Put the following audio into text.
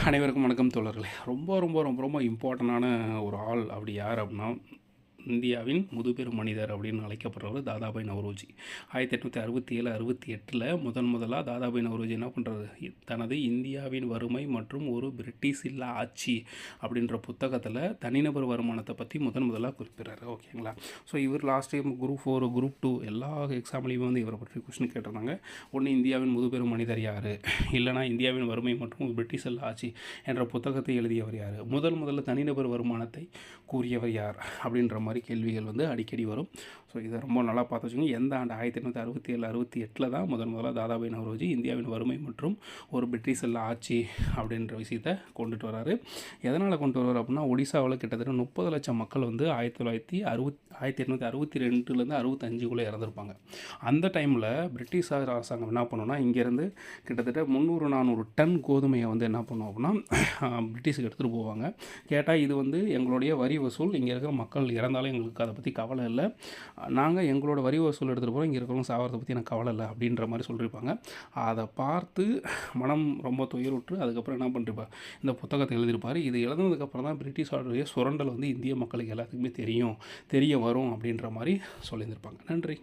அனைவருக்கும் வணக்கம் தோழர்களே. ரொம்ப ரொம்ப ரொம்ப ரொம்ப இம்பார்ட்டண்டான ஒரு ஆள். அப்படி யார் அப்படின்னா, இந்தியாவின் முதுபெரும் மனிதர் அப்படின்னு அழைக்கப்படுறவர் தாதாபாய் நவ்ரோஜி. 1867 68 முதலாக தாதாபாய் நவ்ரோஜி என்ன பண்ணுறாரு, தனது இந்தியாவின் வறுமை மற்றும் ஒரு பிரிட்டிஷ் இல்லா ஆட்சி அப்படின்ற புத்தகத்தில் தனிநபர் வருமானத்தை பற்றி முதலாக குறிப்பிட்றாரு. ஓகேங்களா? ஸோ இவர் லாஸ்ட் டைம் குரூப் 4 குரூப் 2 எல்லா எக்ஸாம்லேயுமே வந்து இவரை பற்றி கொஸ்டின் கேட்டிருந்தாங்க. ஒன்று இந்தியாவின் முதுபெரும் மனிதர் யார், இல்லைனா இந்தியாவின் வறுமை மற்றும் பிரிட்டிஷ் இல்லா ஆட்சி என்ற புத்தகத்தை எழுதியவர் யார், முதல்ல தனிநபர் வருமானத்தை கூறியவர் யார் அப்படின்ற மாதிரி கேள்விகள் வந்து அடிக்கடி வரும். ஸோ இதை ரொம்ப நல்லா பார்த்து வச்சுக்கோங்க. எந்த ஆண்டு 1867 68 தான் முதலாக தாதாபாய் நவ்ரோஜி இந்தியாவின் வறுமை மற்றும் ஒரு பிரிட்டிஷ் இல்லா ஆட்சி அப்படின்ற விஷயத்தை கொண்டுட்டு வராரு. எதனால் கொண்டு வர்றாரு அப்படின்னா, ஒடிசாவில் கிட்டத்தட்ட 30 லட்சம் மக்கள் வந்து 1862 65 இறந்துருப்பாங்க. அந்த டைமில் பிரிட்டிஷ் அரசாங்கம் என்ன பண்ணுன்னா, இங்கேருந்து கிட்டத்தட்ட 300-400 டன் கோதுமையை வந்து என்ன பண்ணுவோம் அப்படின்னா பிரிட்டிஷுக்கு எடுத்துகிட்டு போவாங்க. கேட்டால் இது வந்து எங்களுடைய வரி வசூல், இங்கே இருக்கிற மக்கள் இறந்தாலும் எங்களுக்கு அதை பற்றி கவலை இல்லை, நாங்கள் எங்களோட வரி வசூல் எடுத்துகிட்டு போகிறோம், இங்கே இருக்கிறவங்க சாகிறத பற்றி எனக்கு கவலை இல்லை அப்படின்ற மாதிரி சொல்லியிருப்பாங்க. அதை பார்த்து மனம் ரொம்ப துயருற்று அதுக்கப்புறம் என்ன பண்ணிருப்பார், இந்த புத்தகத்தை எழுதியிருப்பார். இது எழுதுனதுக்கப்புறம் தான் பிரிட்டிஷோடைய சுரண்டல் வந்து இந்திய மக்களுக்கு எல்லாத்துக்குமே தெரிய வரும் அப்படின்ற மாதிரி சொல்லியிருந்திருப்பாங்க. நன்றி.